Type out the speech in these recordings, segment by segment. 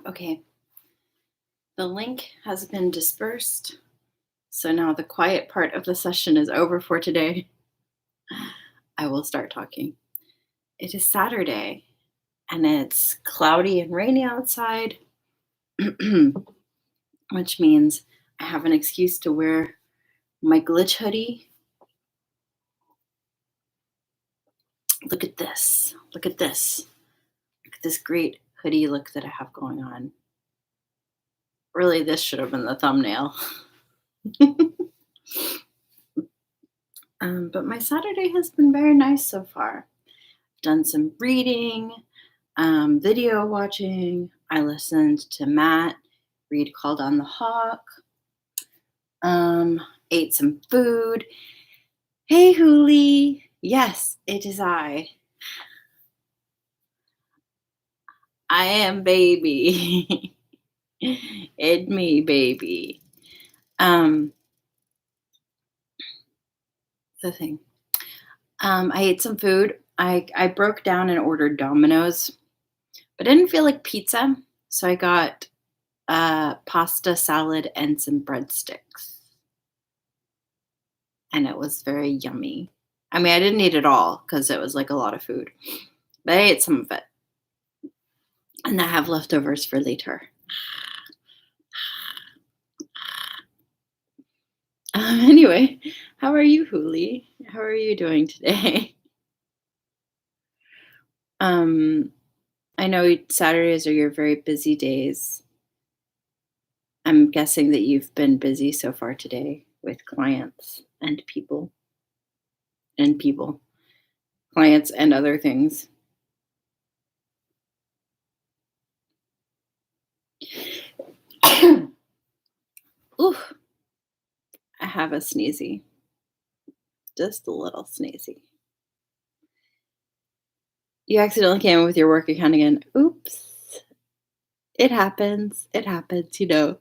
Okay, the link has been dispersed. So now the quiet part of the session is over for today. I will start talking. It is Saturday and it's cloudy and rainy outside, which means I have an excuse to wear my glitch hoodie. Look at this. Look at this. Look at this great hoodie look that I have going on. Really, this should have been the thumbnail. But my Saturday has been very nice so far. Done some reading, video watching. I listened to Matt read Called on the Hawk. Ate some food. Hey, Huli. Yes, it is I. I am baby. It's me, baby. The thing. I ate some food. I broke down and ordered Domino's, but I didn't feel like pizza, so I got pasta, salad, and some breadsticks. And it was very yummy. I mean, I didn't eat it all because it was like a lot of food, but I ate some of it. And I have leftovers for later. Anyway, how are you, Huli? How are you doing today? I know Saturdays are your very busy days. I'm guessing that you've been busy so far today with clients and people, clients and other things. Ooh, I have a sneezy. Just a little sneezy. You accidentally came in with your work account again. Oops. It happens. It happens, you know.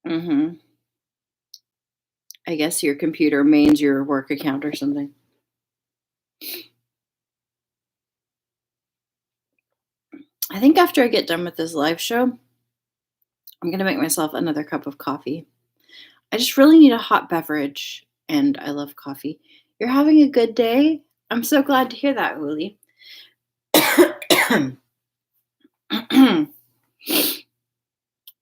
Mm-hmm. I guess your computer mains your work account or something. I think after I get done with this live show, I'm going to make myself another cup of coffee. I just really need a hot beverage, and I love coffee. You're having a good day? I'm so glad to hear that, Huli.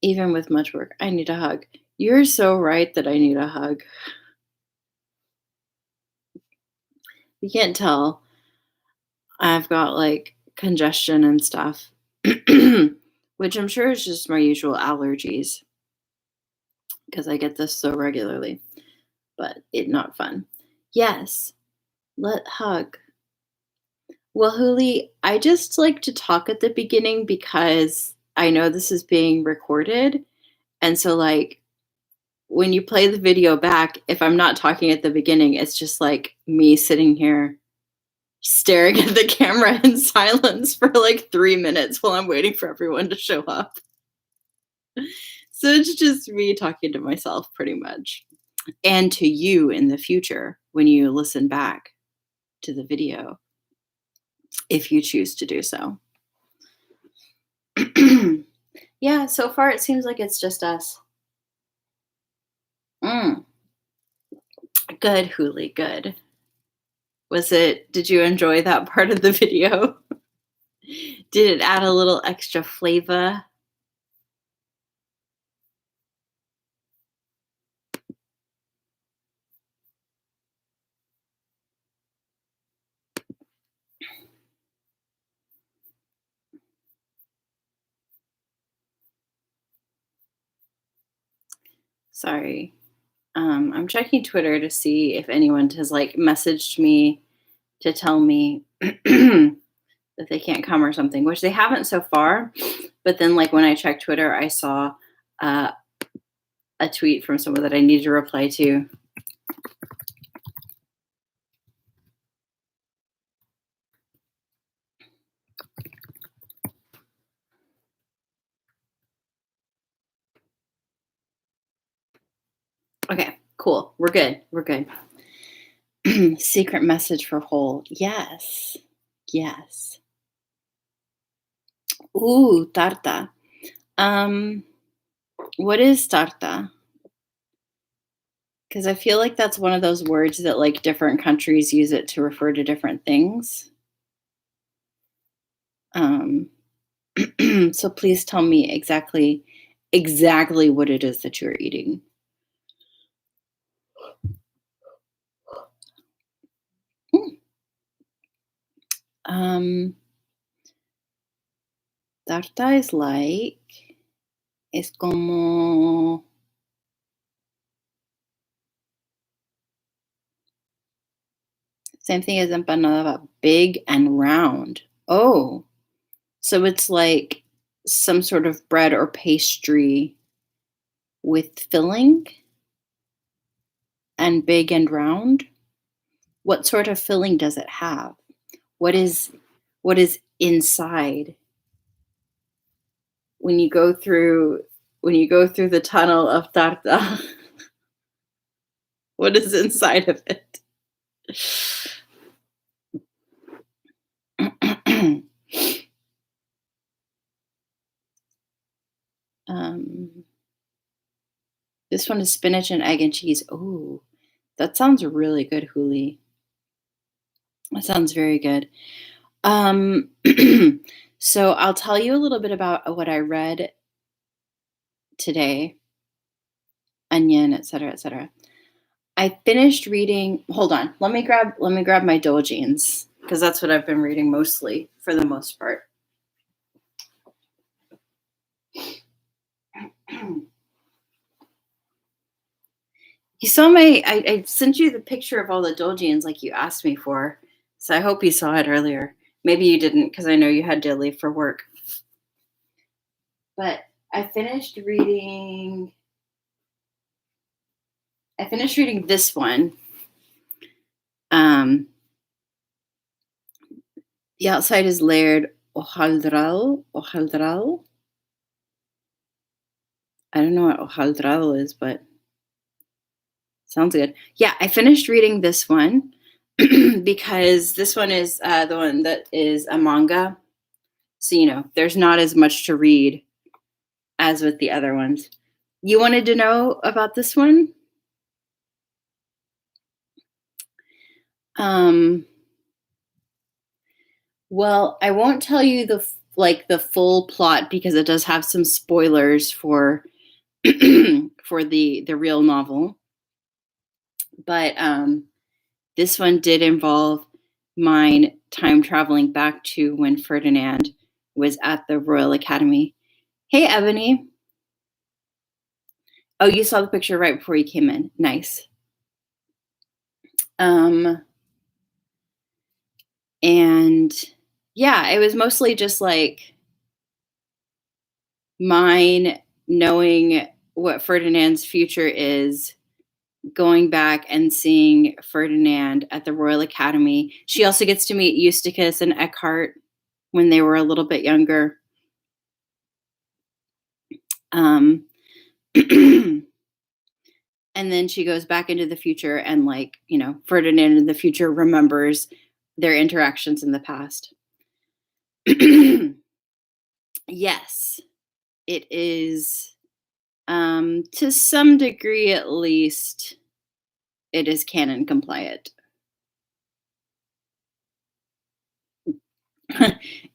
Even with much work, I need a hug. You're so right that I need a hug. You can't tell. I've got like congestion and stuff, which I'm sure is just my usual allergies because I get this so regularly, but it's not fun. Yes, let hug. Well, Huli, I just like to talk at the beginning because I know this is being recorded. And so, like, when you play the video back, if I'm not talking at the beginning, it's just like me sitting here staring at the camera in silence for like 3 minutes while I'm waiting for everyone to show up. So it's just me talking to myself pretty much. And to you in the future when you listen back to the video, if you choose to do so. Yeah, so far it seems like it's just us. Good, Huli, good. Did you enjoy that part of the video? Did it add a little extra flavor? Sorry. I'm checking Twitter to see if anyone has like messaged me to tell me that they can't come or something, which they haven't so far. But then, like when I checked Twitter, I saw a tweet from someone that I need to reply to. Okay, cool. We're good. We're good. Secret message for Hole. Yes. Yes. Ooh, tarta. Um, what is tarta? Because I feel like that's one of those words that like different countries use it to refer to different things. Um, so please tell me exactly what it is that you're eating. Mm. Um, Tarta is like, es como, same thing as empanada, but big and round. Oh, so it's like some sort of bread or pastry with filling and big and round. What sort of filling does it have? What is what is inside when you go through the tunnel of tarta? What is inside of it? um, this one is spinach and egg and cheese. Oh, that sounds really good, Huli. That sounds very good. Um, so I'll tell you a little bit about what I read today, onion, etc., etc. I finished reading. Hold on, let me grab my Dolgenes because that's what I've been reading mostly for the most part. You saw I sent you the picture of all the Dolgenes like you asked me for, so I hope you saw it earlier. Maybe you didn't because I know you had to leave for work. But I finished reading. This one. Um, the outside is layered hojaldral. I don't know what hojaldral is, but sounds good. Yeah, I finished reading this one because this one is the one that is a manga. So, there's not as much to read as with the other ones. You wanted to know about this one? Um, well, I won't tell you the full plot because it does have some spoilers for for the real novel. But this one did involve mine time traveling back to when Ferdinand was at the Royal Academy. Hey, Ebony. Oh, you saw the picture right before you came in. Nice. And yeah, it was mostly just like mine knowing what Ferdinand's future is, going back and seeing Ferdinand at the Royal Academy. She also gets to meet Eustace and Eckhart when they were a little bit younger. Um, and then she goes back into the future and Ferdinand in the future remembers their interactions in the past. Yes, it is, to some degree at least, it is canon compliant.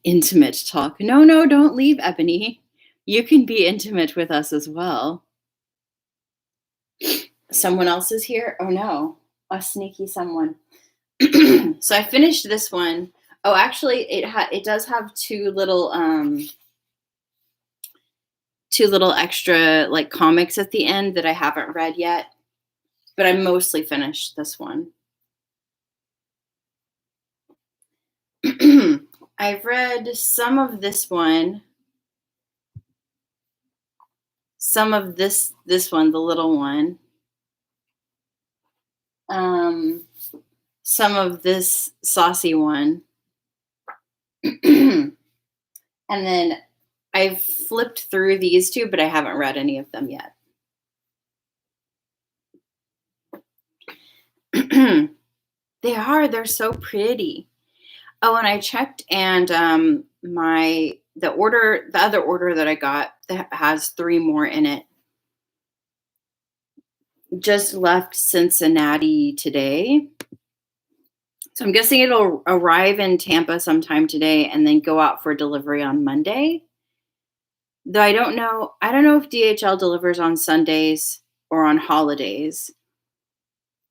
Intimate talk. No, don't leave, Ebony. You can be intimate with us as well. Someone else is here? Oh no, a sneaky someone. So I finished this one. Oh, actually, it does have two little extra like comics at the end that I haven't read yet, but I mostly finished this one. I've read some of this one, some of this one, the little one, some of this saucy one, and then I've flipped through these two, but I haven't read any of them yet. They're so pretty. Oh, and I checked, and the other order that I got that has 3 more in it just left Cincinnati today. So I'm guessing it'll arrive in Tampa sometime today and then go out for delivery on Monday. Though I don't know if DHL delivers on Sundays or on holidays.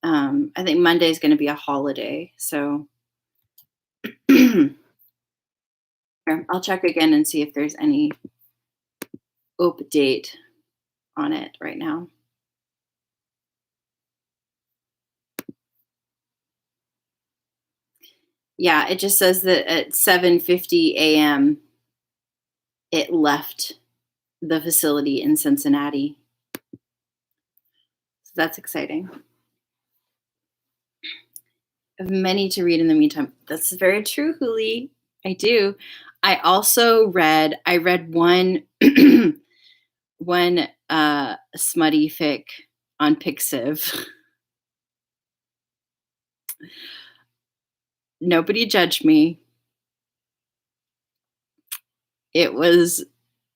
I think Monday is gonna be a holiday, so here, I'll check again and see if there's any update on it right now. Yeah, it just says that at 7:50 AM, it left the facility in Cincinnati. So that's exciting. I have many to read in the meantime. That's very true, Huli. I do. I read one one smutty fic on Pixiv. Nobody judged me. It was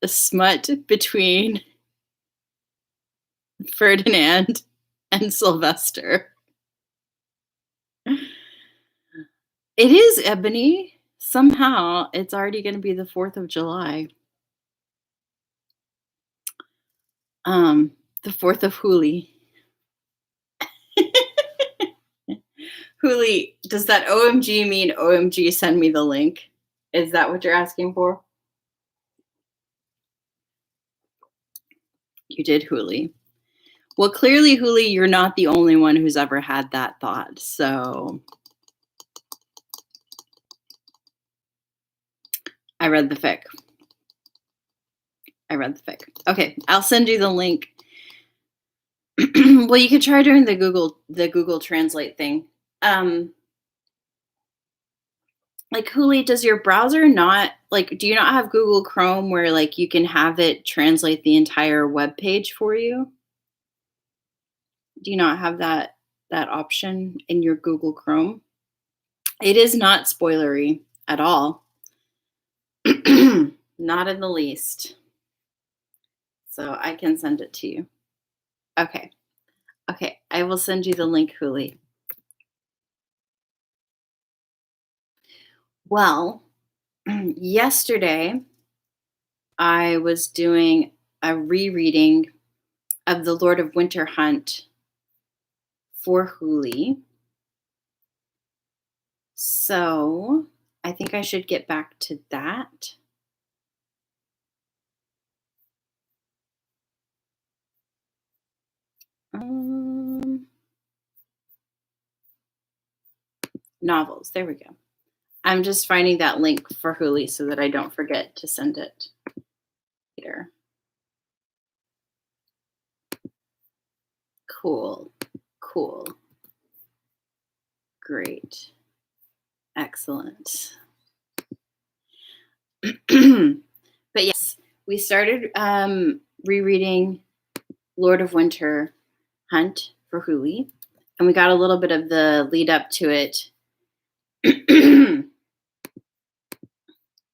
a smut between Ferdinand and Sylvester. It is Ebony. Somehow it's already going to be the 4th of July. The 4th of Huli. Huli, does that OMG mean OMG send me the link? Is that what you're asking for? You did, Huli. Well, clearly, Huli, you're not the only one who's ever had that thought. So I read the fic. Okay, I'll send you the link. Well, you could try doing the Google Translate thing. Like, Huli, does your browser not, like, do you not have Google Chrome where, like, you can have it translate the entire web page for you? Do you not have that option in your Google Chrome? It is not spoilery at all. Not in the least. So I can send it to you. Okay. I will send you the link, Huli. Well, yesterday I was doing a rereading of The Lord of Winter Hunt for Huli. So I think I should get back to that. Novels. There we go. I'm just finding that link for Huli so that I don't forget to send it later. Cool. Great. Excellent. But yes, we started rereading Lord of Winter Hunt for Huli, and we got a little bit of the lead up to it.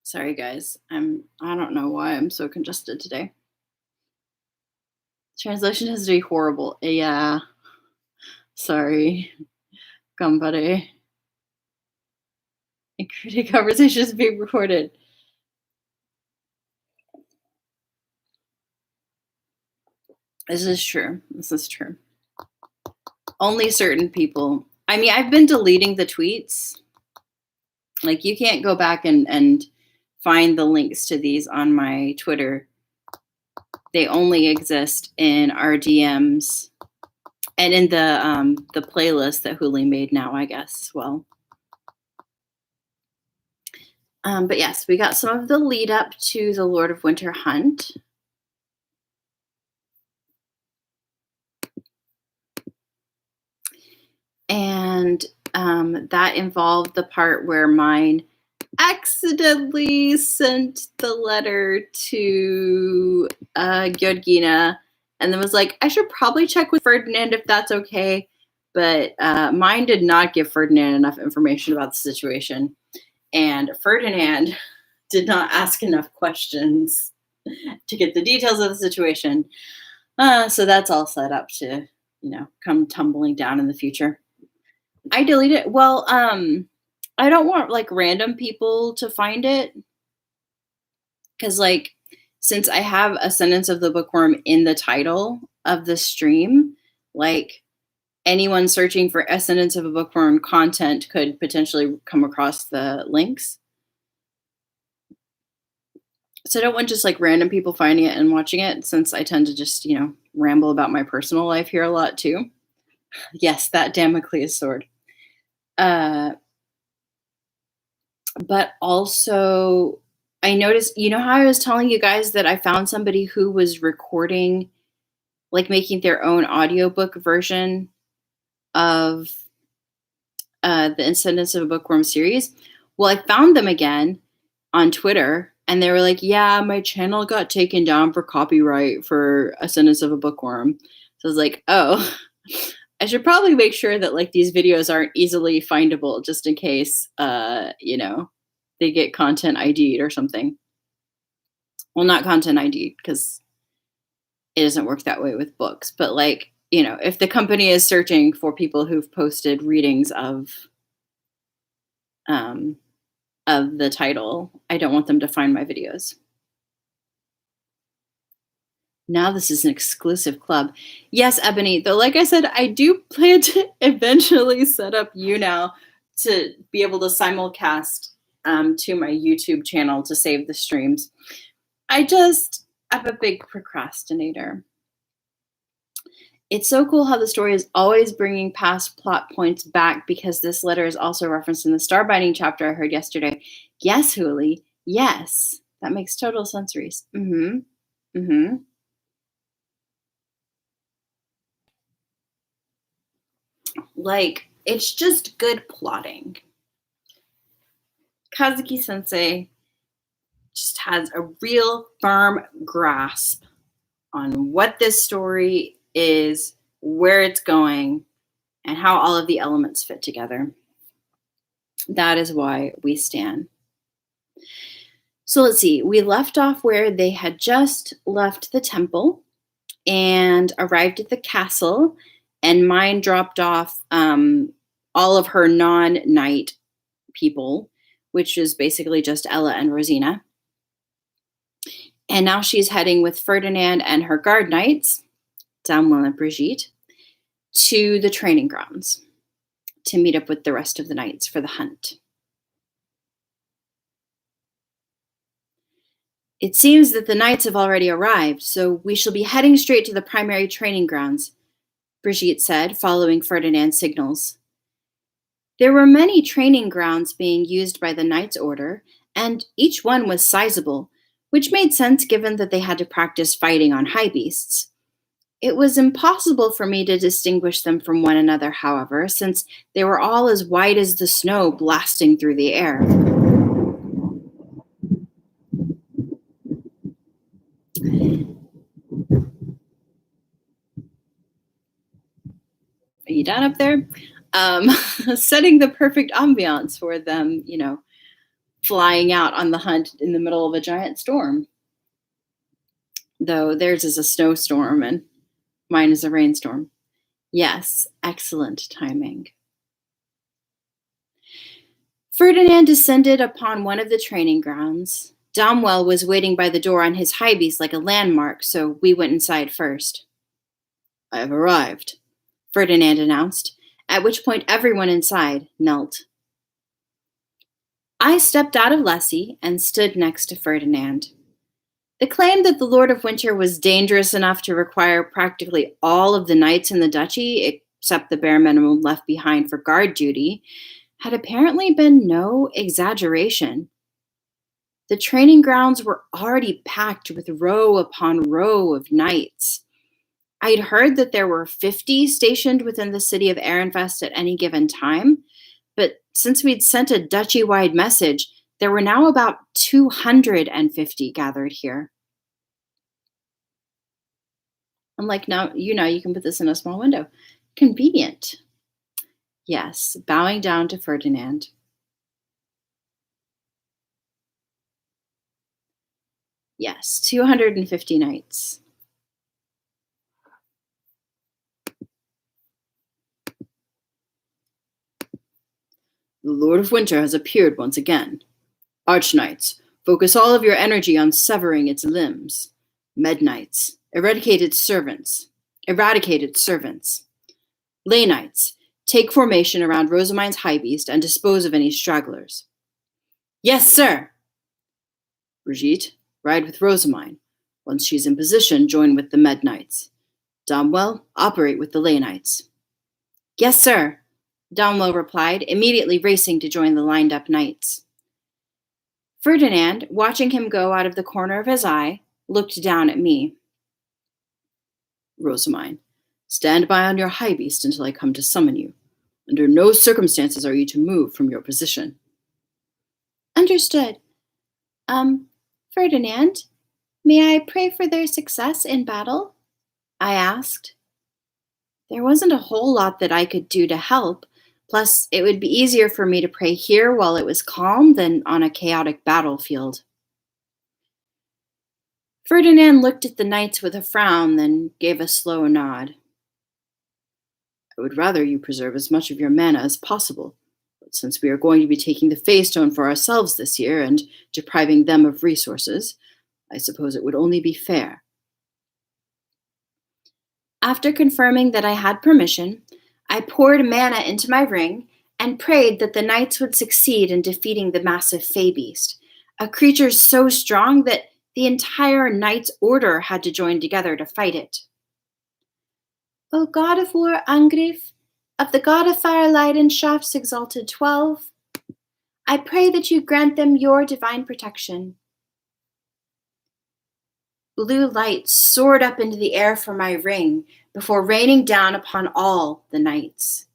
Sorry, guys. I don't know why I'm so congested today. Translation has to be horrible. Yeah. Sorry. Gambare. Including conversations being recorded. This is true. Only certain people. I mean, I've been deleting the tweets. Like, you can't go back and find the links to these on my Twitter. They only exist in our DMs and in the playlist that Huli made now, I guess, as well. But yes, we got some of the lead up to the Lord of Winter Hunt. And that involved the part where mine accidentally sent the letter to Georgina and then was like, I should probably check with Ferdinand if that's okay. But mine did not give Ferdinand enough information about the situation. and Ferdinand did not ask enough questions to get the details of the situation. So that's all set up to, come tumbling down in the future. I deleted it. Well, I don't want like random people to find it because, like, since I have Ascendance of the Bookworm in the title of the stream, like anyone searching for Ascendance of a Bookworm content could potentially come across the links. So I don't want just like random people finding it and watching it, since I tend to just, ramble about my personal life here a lot too. Yes, that Damocles sword. But also, I noticed, how I was telling you guys that I found somebody who was recording, like making their own audiobook version of the Ascendance of a Bookworm series. Well, I found them again on Twitter, and they were like, yeah, my channel got taken down for copyright for Ascendance of a Bookworm. So I was like, oh, I should probably make sure that like these videos aren't easily findable, just in case, they get content ID'd or something. Well, not content ID'd, because it doesn't work that way with books. But like, if the company is searching for people who've posted readings of the title, I don't want them to find my videos. Now this is an exclusive club. Yes, Ebony, though, like I said, I do plan to eventually set up YouNow to be able to simulcast to my YouTube channel to save the streams. I'm a big procrastinator. It's so cool how the story is always bringing past plot points back, because this letter is also referenced in the Starbinding chapter I heard yesterday. Yes, Hooli. Yes. That makes total sense, Rhys. Like, it's just good plotting. Kazuki-sensei just has a real firm grasp on what this story is, where it's going, and how all of the elements fit together. That is why we stand. So let's see. We left off where they had just left the temple and arrived at the castle, and Mine dropped off all of her non-knight people, which is basically just Ella and Rosina. And now she's heading with Ferdinand and her guard knights, Samuel and Brigitte, to the training grounds to meet up with the rest of the knights for the hunt. It seems that the knights have already arrived, so we shall be heading straight to the primary training grounds, Brigitte said, following Ferdinand's signals. There were many training grounds being used by the Knights Order, and each one was sizable, which made sense given that they had to practice fighting on high beasts. It was impossible for me to distinguish them from one another, however, since they were all as white as the snow blasting through the air. Are you done up there? Setting the perfect ambiance for them, flying out on the hunt in the middle of a giant storm. Though theirs is a snowstorm and mine is a rainstorm. Yes, excellent timing. Ferdinand descended upon one of the training grounds. Domwell was waiting by the door on his high beast like a landmark, so we went inside first. I have arrived, Ferdinand announced, at which point everyone inside knelt. I stepped out of Lessie and stood next to Ferdinand. The claim that the Lord of Winter was dangerous enough to require practically all of the knights in the duchy, except the bare minimum left behind for guard duty, had apparently been no exaggeration. The training grounds were already packed with row upon row of knights. I'd heard that there were 50 stationed within the city of Ehrenfest at any given time, but since we'd sent a duchy-wide message, there were now about 250 gathered here. I'm like, now, you can put this in a small window. Convenient. Yes, bowing down to Ferdinand. Yes, 250 nights. The Lord of Winter has appeared once again. Archknights, focus all of your energy on severing its limbs. Medknights, eradicated servants. Ley Knights, take formation around Rosamine's high beast and dispose of any stragglers. Yes, sir! Brigitte, ride with Rosamine. Once she's in position, join with the Med Knights. Domwell, operate with the Ley Knights. Yes, sir, Domwell replied, immediately racing to join the lined-up knights. Ferdinand, watching him go out of the corner of his eye, looked down at me. Rosamine, stand by on your high beast until I come to summon you. Under no circumstances are you to move from your position. Understood. Ferdinand, may I pray for their success in battle? I asked. There wasn't a whole lot that I could do to help. Plus, it would be easier for me to pray here while it was calm than on a chaotic battlefield. Ferdinand looked at the knights with a frown, then gave a slow nod. I would rather you preserve as much of your mana as possible, but since we are going to be taking the Faystone for ourselves this year and depriving them of resources, I suppose it would only be fair. After confirming that I had permission, I poured mana into my ring and prayed that the knights would succeed in defeating the massive Fey Beast, a creature so strong that the entire Knights Order had to join together to fight it. O God of War Angrif, of the God of Fire Leidenschaft's exalted 12, I pray that you grant them your divine protection. Blue light soared up into the air from my ring before raining down upon all the knights.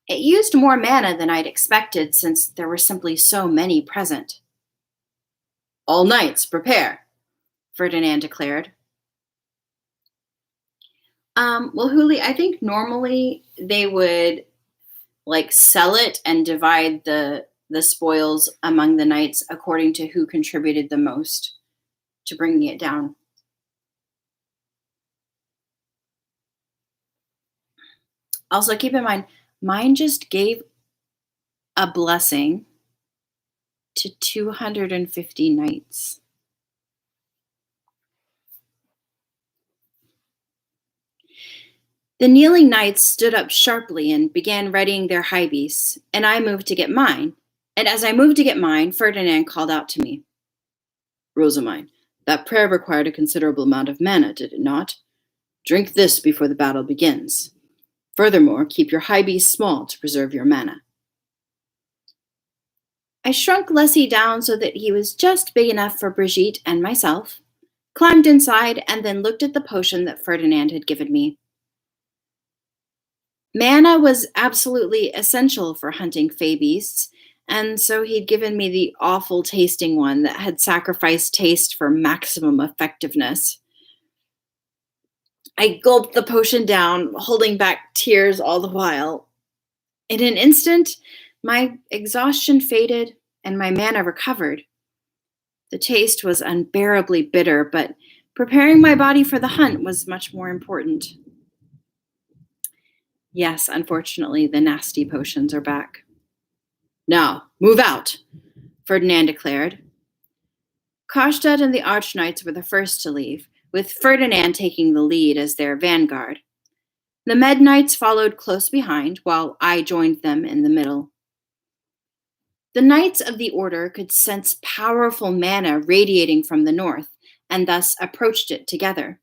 It used more mana than I'd expected since there were simply so many present. All knights, prepare, Ferdinand declared. Well, Huli, I think normally they would sell it and divide the spoils among the knights according to who contributed the most to bringing it down. Also, keep in mind, mine just gave a blessing to 250 knights. The kneeling knights stood up sharply and began readying their high beasts, and I moved to get mine. And as I moved to get mine, Ferdinand called out to me. Rosamine, that prayer required a considerable amount of mana, did it not? Drink this before the battle begins. Furthermore, keep your high beast small to preserve your mana. I shrunk Lessie down so that he was just big enough for Brigitte and myself, climbed inside, and then looked at the potion that Ferdinand had given me. Mana was absolutely essential for hunting Fey beasts, and so he'd given me the awful tasting one that had sacrificed taste for maximum effectiveness. I gulped the potion down, holding back tears all the while. In an instant, my exhaustion faded and my mana recovered. The taste was unbearably bitter, but preparing my body for the hunt was much more important. Yes, unfortunately, the nasty potions are back. Now, move out, Ferdinand declared. Karstedt and the Archknights were the first to leave, with Ferdinand taking the lead as their vanguard. The Med Knights followed close behind, while I joined them in the middle. The Knights of the Order could sense powerful mana radiating from the north, and thus approached it together.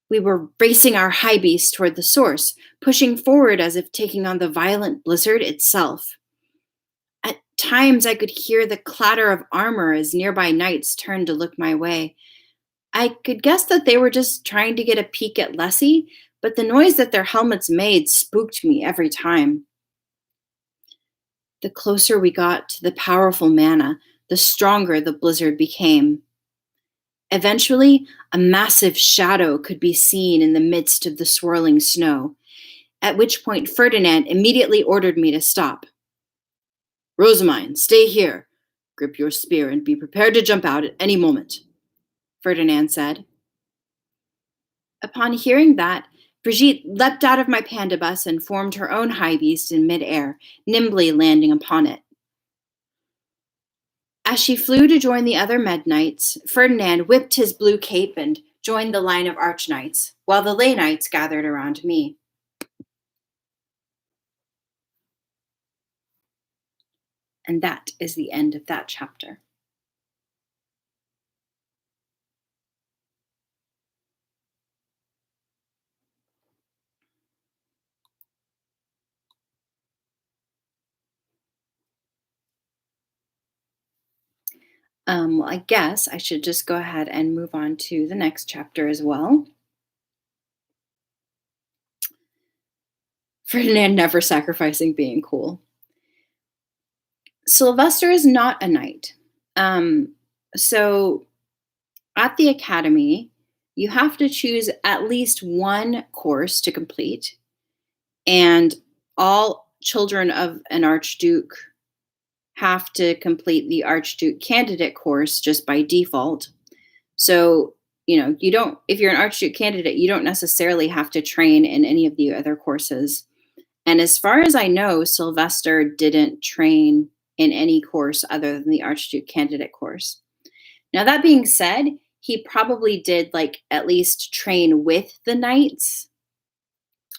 We were racing our high beast toward the source, pushing forward as if taking on the violent blizzard itself. At times I could hear the clatter of armor as nearby knights turned to look my way. I could guess that they were just trying to get a peek at Lessie, but the noise that their helmets made spooked me every time. The closer we got to the powerful mana, the stronger the blizzard became. Eventually, a massive shadow could be seen in the midst of the swirling snow, at which point Ferdinand immediately ordered me to stop. Rosamine, stay here. Grip your spear and be prepared to jump out at any moment. Ferdinand said. Upon hearing that, Brigitte leapt out of my panda bus and formed her own high beast in mid-air, nimbly landing upon it. As she flew to join the other Med Knights, Ferdinand whipped his blue cape and joined the line of Arch Knights, while the Lay Knights gathered around me. And that is the end of that chapter. Well, I guess I should just go ahead and move on to the next chapter as well. Ferdinand never sacrificing being cool. Sylvester is not a knight. So at the academy, you have to choose at least one course to complete, and all children of an archduke have to complete the archduke candidate course just by default. So, if you're an archduke candidate, you don't necessarily have to train in any of the other courses. And as far as I know, Sylvester didn't train in any course other than the archduke candidate course. Now, that being said, he probably did at least train with the knights,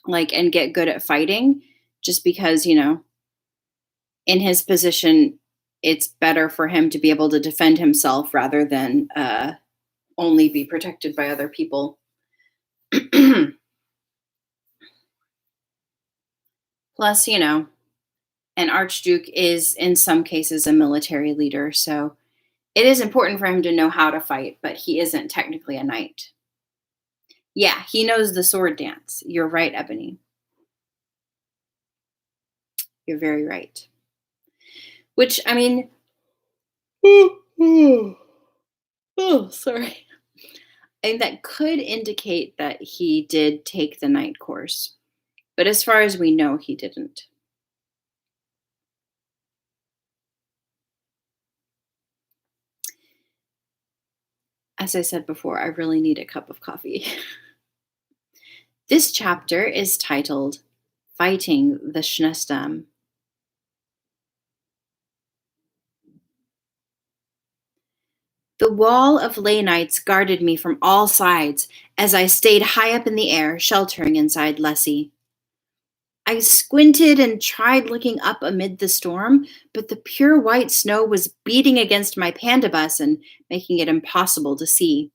and get good at fighting, just because, in his position, it's better for him to be able to defend himself rather than only be protected by other people. Plus, an archduke is in some cases a military leader, so it is important for him to know how to fight, but he isn't technically a knight. Yeah, he knows the sword dance. You're right, Ebony. You're very right. Which, I mean, sorry. I think that could indicate that he did take the knight course. But as far as we know, he didn't. As I said before, I really need a cup of coffee. This chapter is titled Fighting the Schnestam. The wall of lay knights guarded me from all sides as I stayed high up in the air, sheltering inside Lessie. I squinted and tried looking up amid the storm, but the pure white snow was beating against my panda bus and making it impossible to see.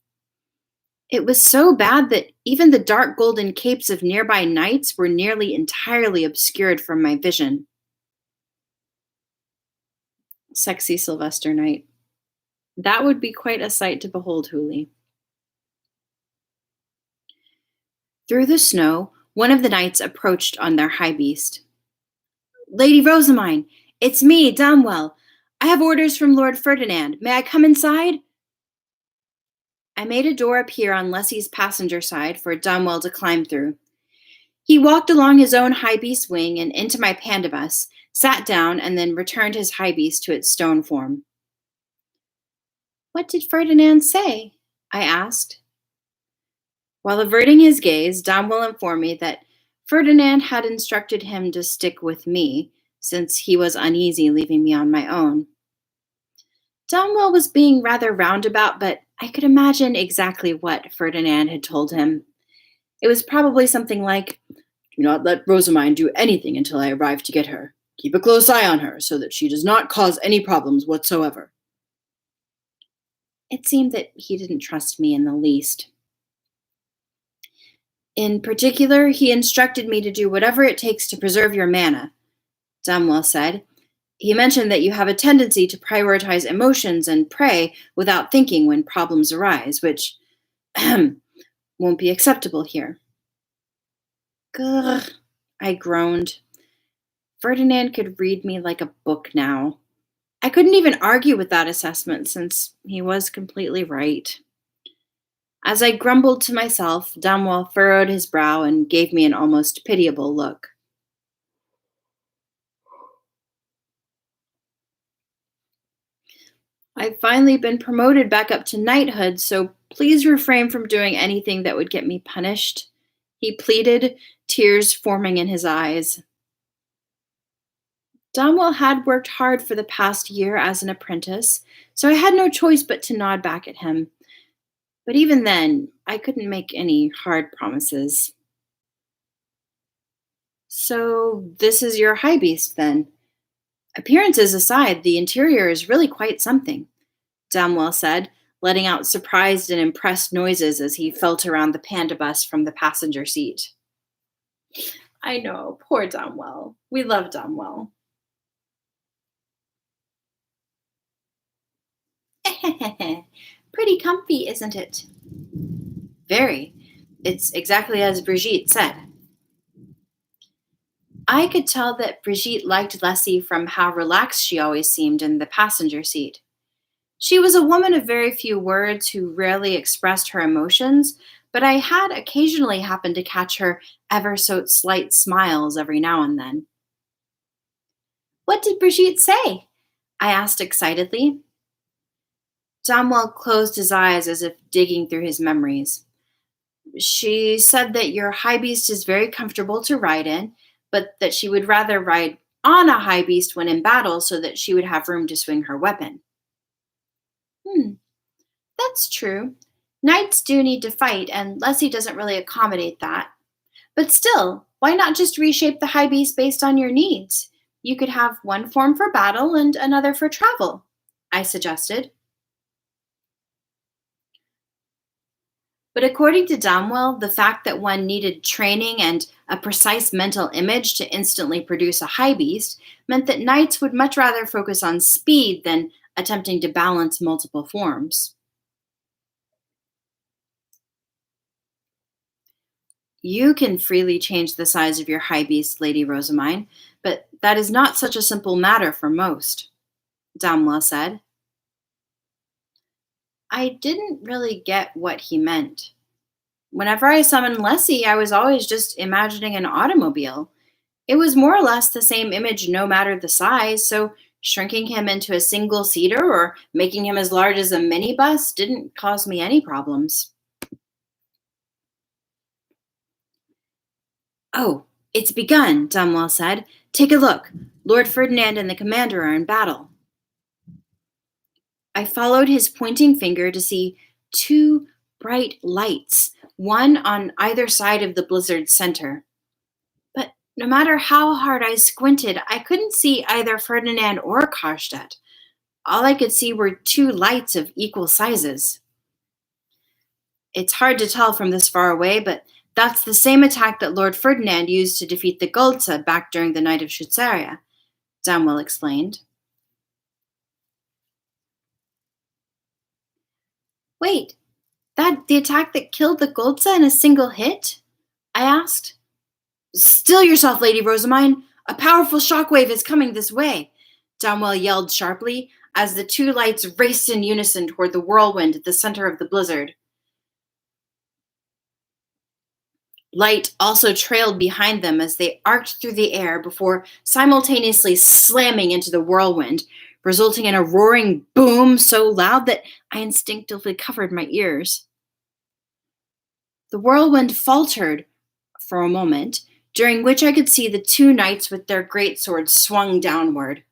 It was so bad that even the dark golden capes of nearby knights were nearly entirely obscured from my vision. Sexy Sylvester Knight. That would be quite a sight to behold, Hooli. Through the snow, one of the knights approached on their high beast. Lady Rosamine, it's me, Damwell. I have orders from Lord Ferdinand. May I come inside? I made a door appear on Lessie's passenger side for Damwell to climb through. He walked along his own high beast wing and into my panda bus, sat down, and then returned his high beast to its stone form. What did Ferdinand say? I asked. While averting his gaze, Damwell informed me that Ferdinand had instructed him to stick with me, since he was uneasy leaving me on my own. Damwell was being rather roundabout, but I could imagine exactly what Ferdinand had told him. It was probably something like, Do not let Rosamine do anything until I arrive to get her. Keep a close eye on her so that she does not cause any problems whatsoever. It seemed that he didn't trust me in the least. In particular, he instructed me to do whatever it takes to preserve your mana, Damwell said. He mentioned that you have a tendency to prioritize emotions and pray without thinking when problems arise, which won't be acceptable here. Grr, I groaned. Ferdinand could read me like a book now. I couldn't even argue with that assessment since he was completely right. As I grumbled to myself, Damwell furrowed his brow and gave me an almost pitiable look. I've finally been promoted back up to knighthood, so please refrain from doing anything that would get me punished, he pleaded, tears forming in his eyes. Donwell had worked hard for the past year as an apprentice, so I had no choice but to nod back at him. But even then, I couldn't make any hard promises. So, this is your high beast then? Appearances aside, the interior is really quite something, Damwell said, letting out surprised and impressed noises as he felt around the panda bus from the passenger seat. I know, poor Damwell. We love Damwell. Pretty comfy, isn't it? Very. It's exactly as Brigitte said. I could tell that Brigitte liked Leslie from how relaxed she always seemed in the passenger seat. She was a woman of very few words who rarely expressed her emotions, but I had occasionally happened to catch her ever so slight smiles every now and then. What did Brigitte say? I asked excitedly. Domwell closed his eyes as if digging through his memories. She said that your high beast is very comfortable to ride in, but that she would rather ride on a high beast when in battle so that she would have room to swing her weapon. Hmm, that's true. Knights do need to fight, and Leslie doesn't really accommodate that. But still, why not just reshape the high beast based on your needs? You could have one form for battle and another for travel, I suggested. But according to Damwell, the fact that one needed training and a precise mental image to instantly produce a high beast meant that knights would much rather focus on speed than attempting to balance multiple forms. You can freely change the size of your high beast, Lady Rosamine, but that is not such a simple matter for most, Damwell said. I didn't really get what he meant. Whenever I summoned Lessie, I was always just imagining an automobile. It was more or less the same image no matter the size, so shrinking him into a single seater or making him as large as a minibus didn't cause me any problems. Oh, it's begun, Dunwell said. Take a look. Lord Ferdinand and the commander are in battle. I followed his pointing finger to see two bright lights, one on either side of the blizzard's center. But no matter how hard I squinted, I couldn't see either Ferdinand or Karstedt. All I could see were two lights of equal sizes. It's hard to tell from this far away, but that's the same attack that Lord Ferdinand used to defeat the Goltza back during the Night of Schutzeria, Damwell explained. Wait, that the attack that killed the Goltza in a single hit? I asked. Still yourself, Lady Rosamine. A powerful shockwave is coming this way, Damwell yelled sharply as the two lights raced in unison toward the whirlwind at the center of the blizzard. Light also trailed behind them as they arced through the air before simultaneously slamming into the whirlwind, resulting in a roaring boom so loud that I instinctively covered my ears. The whirlwind faltered for a moment, during which I could see the two knights with their great swords swung downward.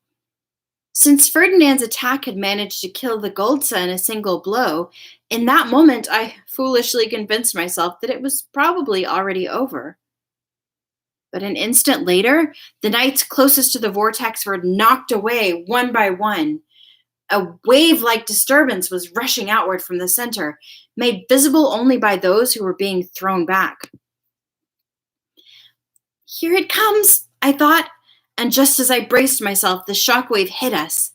Since Ferdinand's attack had managed to kill the Goltza in a single blow, in that moment I foolishly convinced myself that it was probably already over. But an instant later, the knights closest to the vortex were knocked away one by one. A wave-like disturbance was rushing outward from the center, made visible only by those who were being thrown back. Here it comes, I thought, and just as I braced myself, the shockwave hit us.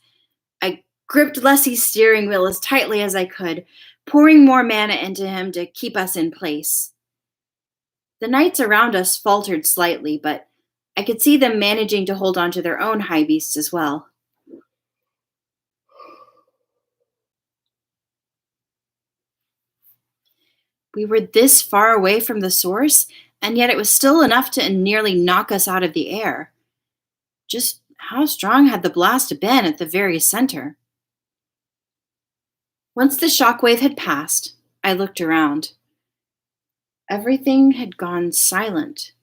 I gripped Leslie's steering wheel as tightly as I could, pouring more mana into him to keep us in place. The knights around us faltered slightly, but I could see them managing to hold on to their own high beasts as well. We were this far away from the source, and yet it was still enough to nearly knock us out of the air. Just how strong had the blast been at the very center? Once the shockwave had passed, I looked around. Everything had gone silent.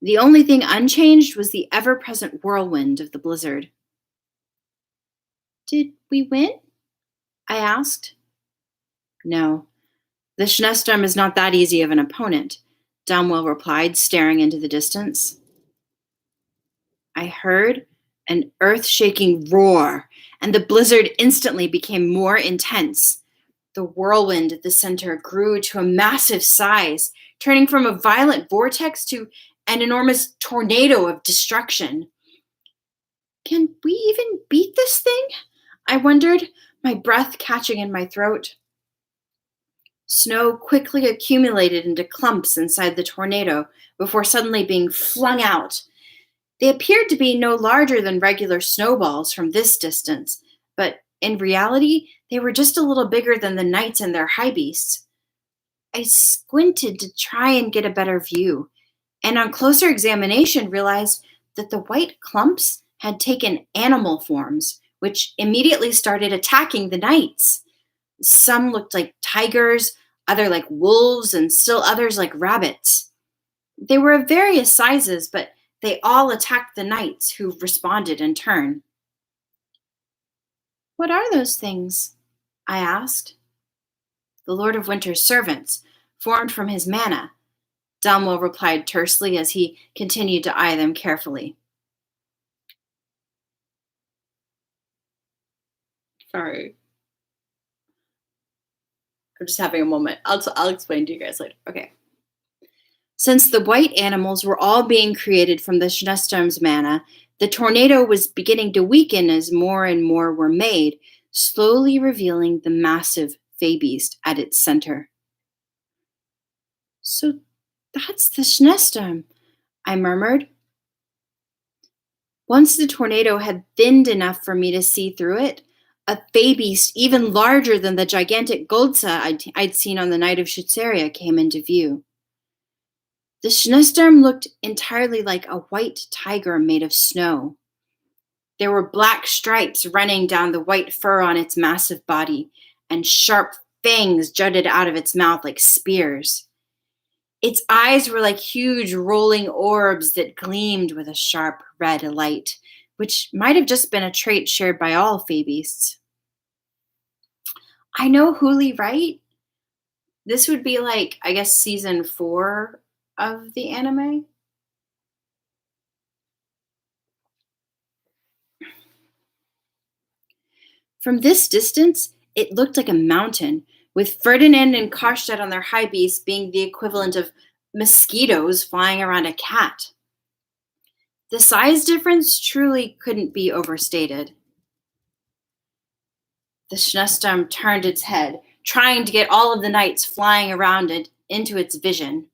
The only thing unchanged was the ever present whirlwind of the blizzard. Did we win? I asked. No, the Schneesturm is not that easy of an opponent, Domwell replied, staring into the distance. I heard an earth shaking roar, and the blizzard instantly became more intense. The whirlwind at the center grew to a massive size, turning from a violent vortex to an enormous tornado of destruction. Can we even beat this thing? I wondered, my breath catching in my throat. Snow quickly accumulated into clumps inside the tornado before suddenly being flung out. They appeared to be no larger than regular snowballs from this distance, but in reality, they were just a little bigger than the knights and their high beasts. I squinted to try and get a better view, and on closer examination realized that the white clumps had taken animal forms, which immediately started attacking the knights. Some looked like tigers, other like wolves, and still others like rabbits. They were of various sizes, but they all attacked the knights, who responded in turn. What are those things? I asked. The Lord of Winter's servants, formed from his mana, Domwell replied tersely as he continued to eye them carefully. Sorry. I'm just having a moment. I'll explain to you guys later. Okay. Since the white animals were all being created from the Schneesturm's mana, the tornado was beginning to weaken as more and more were made, slowly revealing the massive Fey beast at its center. So that's the Schneesturm, I murmured. Once the tornado had thinned enough for me to see through it, a Fey beast even larger than the gigantic Goldsa I'd seen on the night of Schutzeria came into view. The Schneesturm looked entirely like a white tiger made of snow. There were black stripes running down the white fur on its massive body, and sharp fangs jutted out of its mouth like spears. Its eyes were like huge rolling orbs that gleamed with a sharp red light, which might have just been a trait shared by all Fey beasts. I know Huli, right? This would be like, I guess, season 4 of the anime. From this distance, it looked like a mountain, with Ferdinand and Karstedt on their high beasts being the equivalent of mosquitoes flying around a cat. The size difference truly couldn't be overstated. The Schneesturm turned its head, trying to get all of the knights flying around it into its vision.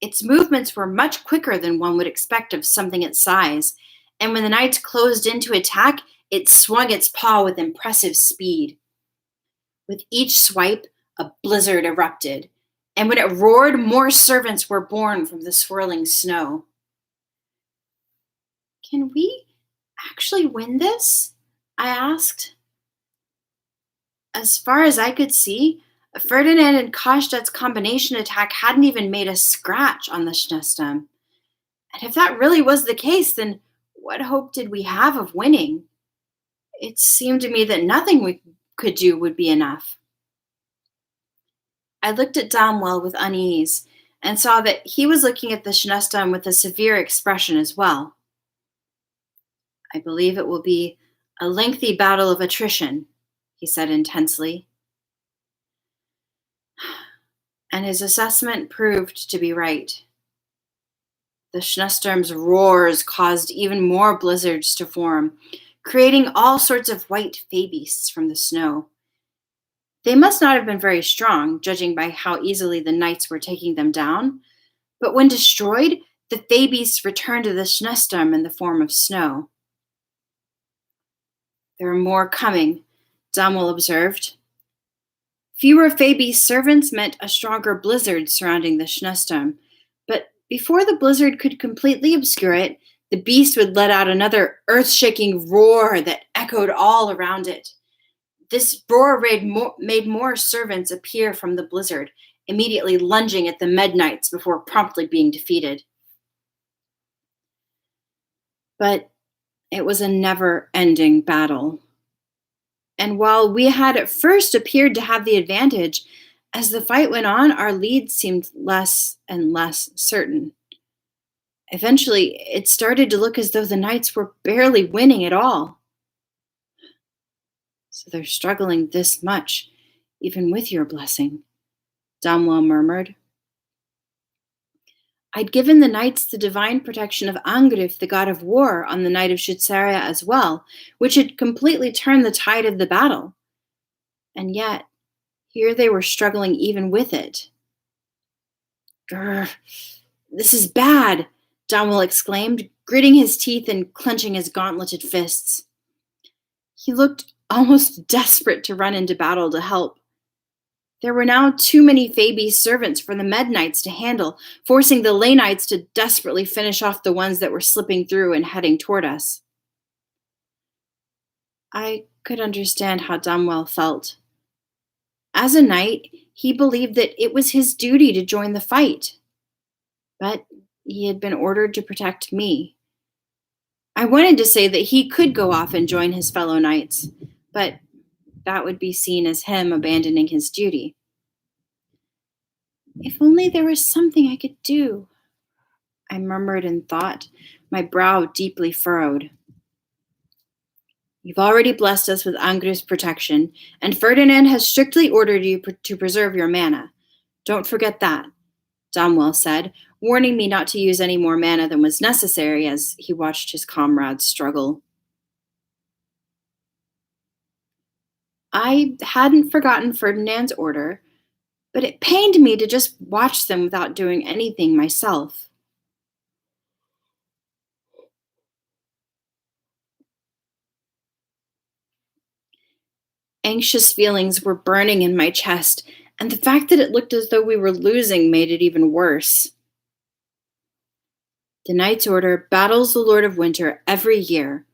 Its movements were much quicker than one would expect of something its size, and when the knights closed in to attack, it swung its paw with impressive speed. With each swipe, a blizzard erupted, and when it roared, more servants were born from the swirling snow. Can we actually win this? I asked. As far as I could see, Ferdinand and Kostad's combination attack hadn't even made a scratch on the Schneesturm. And if that really was the case, then what hope did we have of winning? It seemed to me that nothing we could do would be enough. I looked at Domwell with unease and saw that he was looking at the Schneesturm with a severe expression as well. I believe it will be a lengthy battle of attrition, he said intensely. And his assessment proved to be right. The Schneesturm's roars caused even more blizzards to form, creating all sorts of white Fey beasts from the snow. They must not have been very strong, judging by how easily the knights were taking them down, but when destroyed, the Fey beasts returned to the Schneesturm in the form of snow. There are more coming, Domwell observed. Fewer Fey beast servants meant a stronger blizzard surrounding the Schneesturm, but before the blizzard could completely obscure it, the beast would let out another earth-shaking roar that echoed all around it. This roar made more servants appear from the blizzard, immediately lunging at the Med Knights before promptly being defeated. But it was a never ending battle. And while we had at first appeared to have the advantage, as the fight went on, our lead seemed less and less certain. Eventually, it started to look as though the knights were barely winning at all. So they're struggling this much, even with your blessing, Damwell murmured. I'd given the knights the divine protection of Angrif, the god of war, on the night of Shitsaria as well, which had completely turned the tide of the battle. And yet, here they were struggling even with it. Grr, this is bad, Damwell exclaimed, gritting his teeth and clenching his gauntleted fists. He looked almost desperate to run into battle to help. There were now too many Fabi's servants for the Med Knights to handle, forcing the Ley Knights to desperately finish off the ones that were slipping through and heading toward us. I could understand how Damwell felt. As a knight, he believed that it was his duty to join the fight. But he had been ordered to protect me. I wanted to say that he could go off and join his fellow knights, but that would be seen as him abandoning his duty. If only there was something I could do, I murmured in thought, my brow deeply furrowed. You've already blessed us with Angrif's protection, and Ferdinand has strictly ordered you to preserve your mana. Don't forget that, Damwell said, warning me not to use any more mana than was necessary as he watched his comrades struggle. I hadn't forgotten Ferdinand's order, but it pained me to just watch them without doing anything myself. Anxious feelings were burning in my chest, and the fact that it looked as though we were losing made it even worse. The Knight's Order battles the Lord of Winter every year.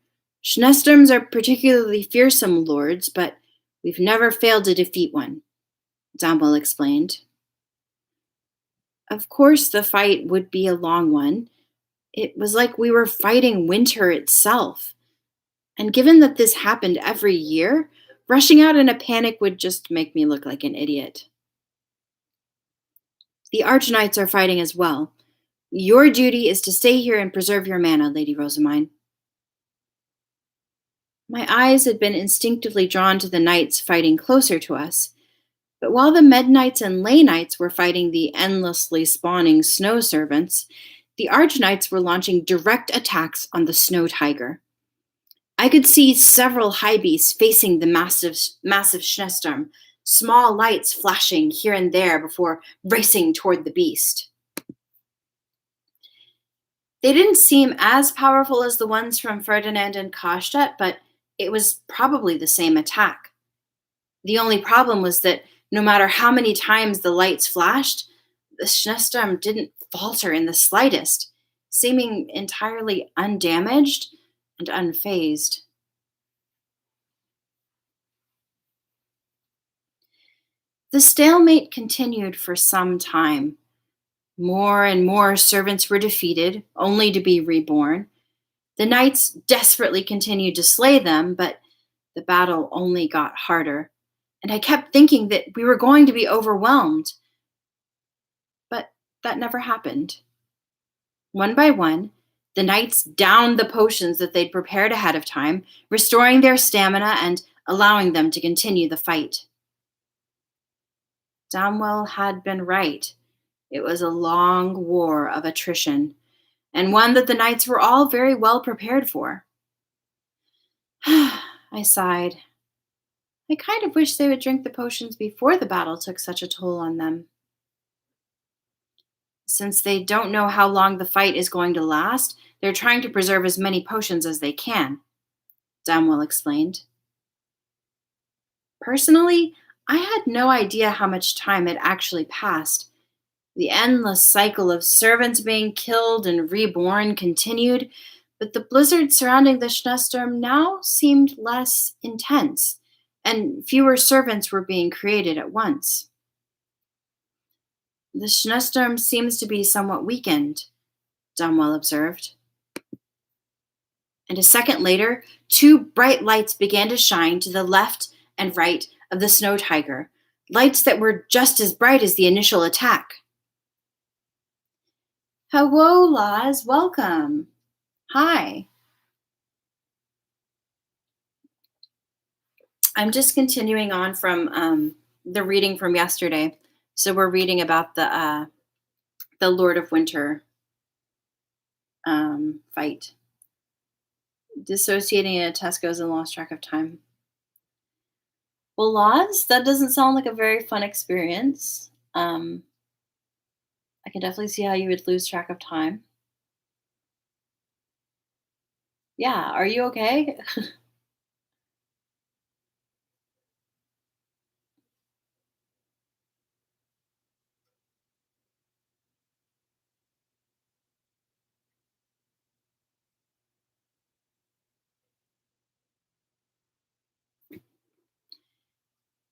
Schnestorms are particularly fearsome lords, but we've never failed to defeat one, Damwell explained. Of course, the fight would be a long one. It was like we were fighting winter itself. And given that this happened every year, rushing out in a panic would just make me look like an idiot. The Archknights are fighting as well. Your duty is to stay here and preserve your mana, Lady Rosamine. My eyes had been instinctively drawn to the knights fighting closer to us, but while the Med Knights and Ley Knights were fighting the endlessly spawning snow servants, the Archknights were launching direct attacks on the Snow Tiger. I could see several high beasts facing the massive Schnestorm, small lights flashing here and there before racing toward the beast. They didn't seem as powerful as the ones from Ferdinand and Karstedt, but it was probably the same attack. The only problem was that no matter how many times the lights flashed, the Schnestorm didn't falter in the slightest, seeming entirely undamaged and unfazed. The stalemate continued for some time. More and more servants were defeated, only to be reborn. The knights desperately continued to slay them, but the battle only got harder, and I kept thinking that we were going to be overwhelmed. But that never happened. One by one, the knights downed the potions that they'd prepared ahead of time, restoring their stamina and allowing them to continue the fight. Damwell had been right. It was a long war of attrition, and one that the knights were all very well prepared for. I sighed. I kind of wish they would drink the potions before the battle took such a toll on them. Since they don't know how long the fight is going to last, they're trying to preserve as many potions as they can, Damwell explained. Personally, I had no idea how much time had actually passed. The endless cycle of servants being killed and reborn continued, but the blizzard surrounding the Schnestorm now seemed less intense, and fewer servants were being created at once. The snowstorm seems to be somewhat weakened, Domwell observed. And a second later, two bright lights began to shine to the left and right of the snow tiger, lights that were just as bright as the initial attack. Hello, Laz. Welcome. Hi. I'm just continuing on from the reading from yesterday. So we're reading about the Lord of Winter fight. Dissociating in a Tesco's and lost track of time. Well, Laz, that doesn't sound like a very fun experience. I can definitely see how you would lose track of time. Yeah, are you okay?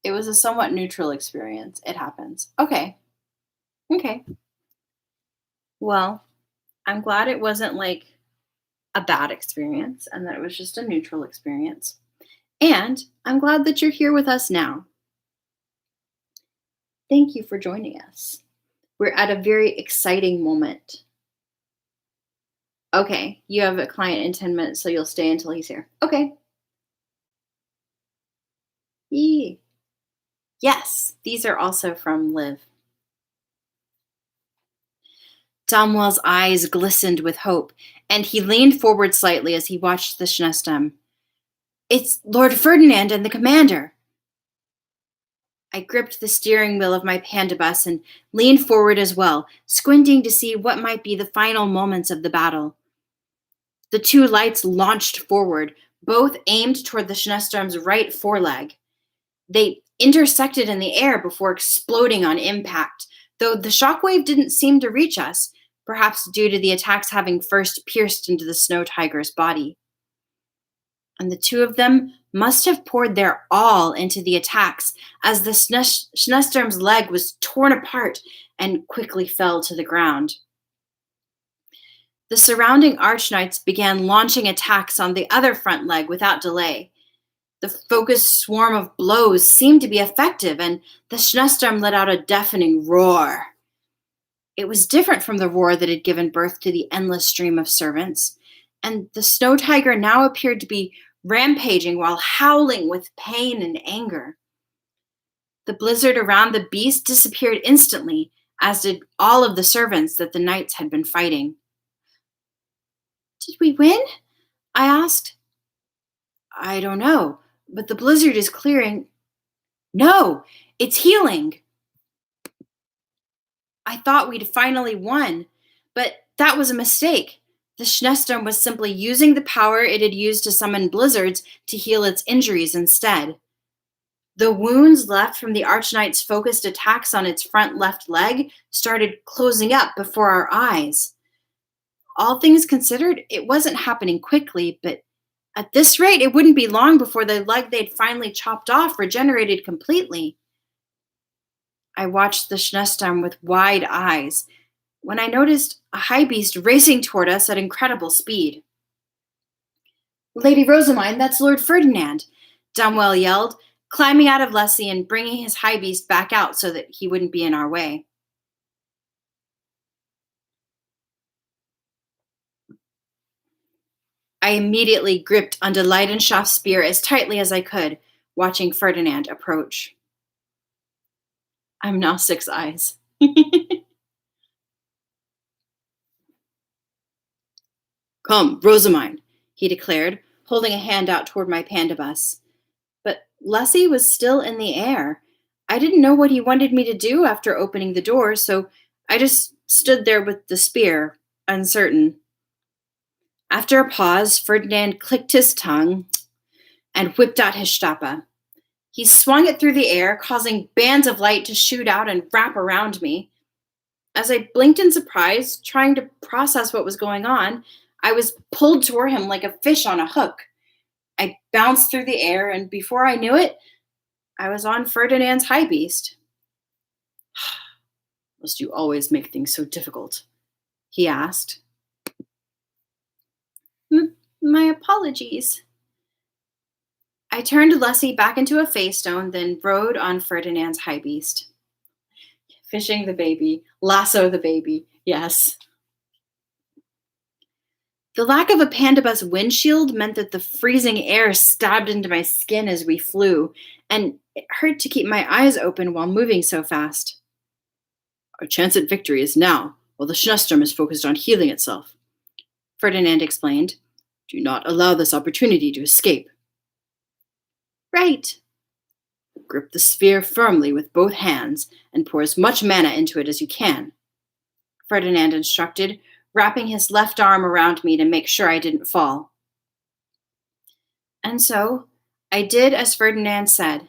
It was a somewhat neutral experience. It happens. Okay. Okay. Well, I'm glad it wasn't like a bad experience and that it was just a neutral experience. And I'm glad that you're here with us now. Thank you for joining us. We're at a very exciting moment. Okay, you have a client in 10 minutes, so you'll stay until he's here. Okay. Yee. Yes, these are also from Liv. Domwell's eyes glistened with hope, and he leaned forward slightly as he watched the Schnestem. It's Lord Ferdinand and the commander. I gripped the steering wheel of my pandabus and leaned forward as well, squinting to see what might be the final moments of the battle. The two lights launched forward, both aimed toward the Schnestorm's right foreleg. They intersected in the air before exploding on impact, though the shockwave didn't seem to reach us, perhaps due to the attacks having first pierced into the snow tiger's body. And the two of them must have poured their all into the attacks as the Schnestorm's leg was torn apart and quickly fell to the ground. The surrounding archknights began launching attacks on the other front leg without delay. The focused swarm of blows seemed to be effective, and the Schnestorm let out a deafening roar. It was different from the roar that had given birth to the endless stream of servants, and the snow tiger now appeared to be rampaging while howling with pain and anger. The blizzard around the beast disappeared instantly, as did all of the servants that the knights had been fighting. Did we win? I asked. I don't know, but the blizzard is clearing. No, it's healing. I thought we'd finally won, but that was a mistake. The Schnestorm was simply using the power it had used to summon blizzards to heal its injuries instead. The wounds left from the Archknight's focused attacks on its front left leg started closing up before our eyes. All things considered, it wasn't happening quickly, but at this rate, it wouldn't be long before the leg they'd finally chopped off regenerated completely. I watched the Schnestorm with wide eyes when I noticed a high beast racing toward us at incredible speed. Lady Rosamine, that's Lord Ferdinand, Domwell yelled, climbing out of Leslie and bringing his high beast back out so that he wouldn't be in our way. I immediately gripped onto Leidenschaft's spear as tightly as I could, watching Ferdinand approach. I'm now 6 eyes. Come, Rosamine, he declared, holding a hand out toward my pandabus. But Leslie was still in the air. I didn't know what he wanted me to do after opening the door, so I just stood there with the spear, uncertain. After a pause, Ferdinand clicked his tongue and whipped out his stapa. He swung it through the air, causing bands of light to shoot out and wrap around me. As I blinked in surprise, trying to process what was going on, I was pulled toward him like a fish on a hook. I bounced through the air, and before I knew it, I was on Ferdinand's high beast. Must you always make things so difficult? He asked. My apologies. I turned Lessie back into a face stone, then rode on Ferdinand's high beast. Fishing the baby, lasso the baby, yes. The lack of a panda bus windshield meant that the freezing air stabbed into my skin as we flew, and it hurt to keep my eyes open while moving so fast. Our chance at victory is now, while the Schnestrom is focused on healing itself, Ferdinand explained. Do not allow this opportunity to escape. Right. Grip the sphere firmly with both hands and pour as much mana into it as you can, Ferdinand instructed, wrapping his left arm around me to make sure I didn't fall. And so, I did as Ferdinand said.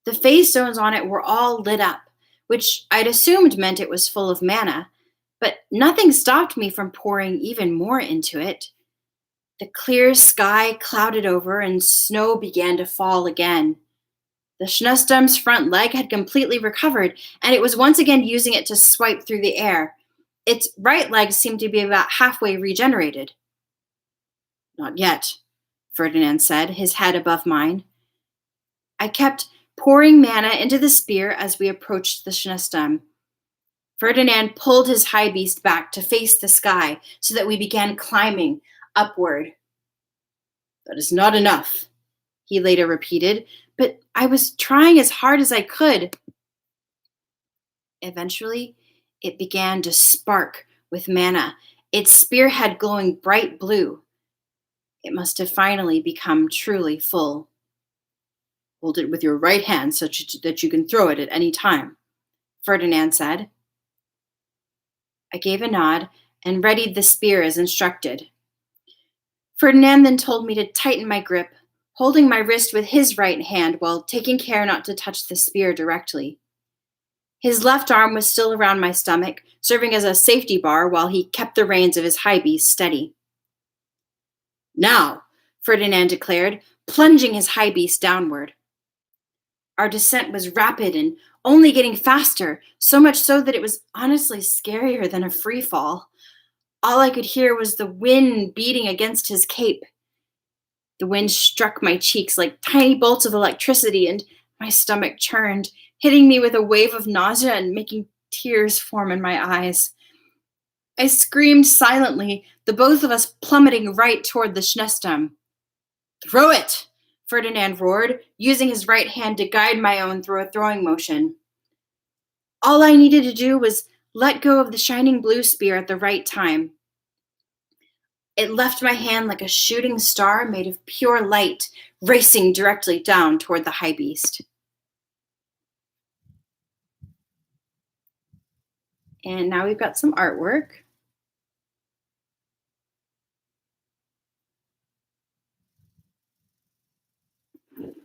The phase stones on it were all lit up, which I'd assumed meant it was full of mana, but nothing stopped me from pouring even more into it. The clear sky clouded over and snow began to fall again. The Schnestrom's front leg had completely recovered, and it was once again using it to swipe through the air. Its right leg seemed to be about halfway regenerated. Not yet, Ferdinand said, his head above mine. I kept pouring mana into the spear as we approached the Schnestrom. Ferdinand pulled his high beast back to face the sky so that we began climbing upward. That is not enough, he later repeated, but I was trying as hard as I could. Eventually, it began to spark with mana, its spearhead glowing bright blue. It must have finally become truly full. Hold it with your right hand such that you can throw it at any time, Ferdinand said. I gave a nod and readied the spear as instructed. Ferdinand then told me to tighten my grip, holding my wrist with his right hand while taking care not to touch the spear directly. His left arm was still around my stomach, serving as a safety bar while he kept the reins of his high beast steady. Now, Ferdinand declared, plunging his high beast downward. Our descent was rapid and only getting faster, so much so that it was honestly scarier than a free fall. All I could hear was the wind beating against his cape. The wind struck my cheeks like tiny bolts of electricity, and my stomach churned, hitting me with a wave of nausea and making tears form in my eyes. I screamed silently, the both of us plummeting right toward the Schnestrom. Throw it! Ferdinand roared, using his right hand to guide my own through a throwing motion. All I needed to do was let go of the shining blue spear at the right time. It left my hand like a shooting star made of pure light, racing directly down toward the high beast. And now we've got some artwork.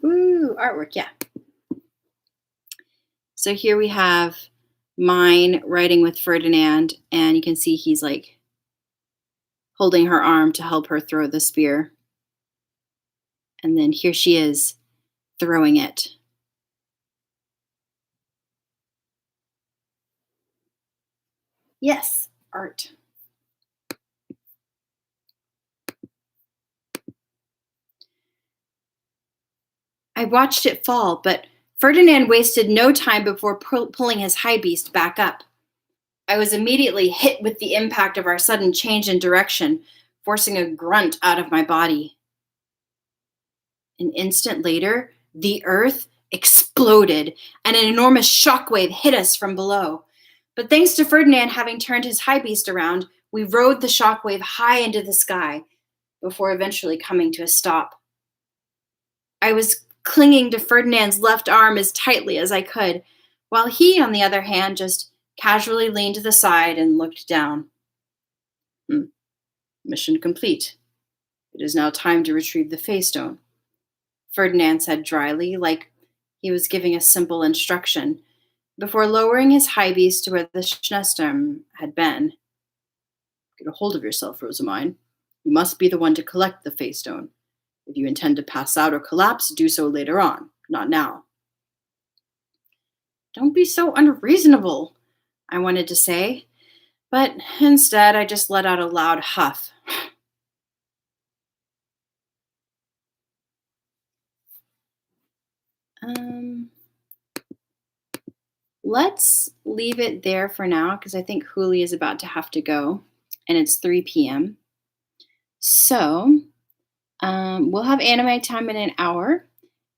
Ooh, artwork, yeah. So here we have mine writing with Ferdinand, and you can see he's like holding her arm to help her throw the spear. And then here she is throwing it. Yes, art. I watched it fall, but Ferdinand wasted no time before pulling his high beast back up. I was immediately hit with the impact of our sudden change in direction, forcing a grunt out of my body. An instant later, the earth exploded, and an enormous shockwave hit us from below. But thanks to Ferdinand having turned his high beast around, we rode the shockwave high into the sky before eventually coming to a stop. I was clinging to Ferdinand's left arm as tightly as I could, while he, on the other hand, just casually leaned to the side and looked down. Mission complete. It is now time to retrieve the Fey Stone, Ferdinand said dryly, like he was giving a simple instruction, before lowering his high beast to where the Schnestrom had been. Get a hold of yourself, Rosamine. You must be the one to collect the Fey Stone. If you intend to pass out or collapse, do so later on, not now. Don't be so unreasonable, I wanted to say, but instead I just let out a loud huff. Um, let's leave it there for now because I think Huli is about to have to go and it's 3 p.m. So we'll have anime time in an hour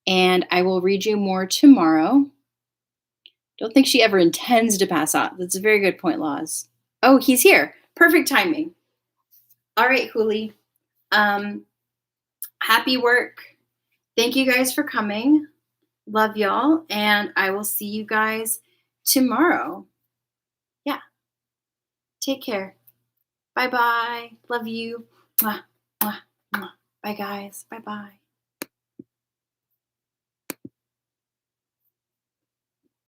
and I will read you more tomorrow. Don't think she ever intends to pass out. That's a very good point, Laws. Oh, he's here. Perfect timing. All right, Huli. Um, happy work. Thank you guys for coming. Love y'all. And I will see you guys tomorrow. Yeah. Take care. Bye bye. Love you. Mwah, mwah, mwah. Bye, guys. Bye bye.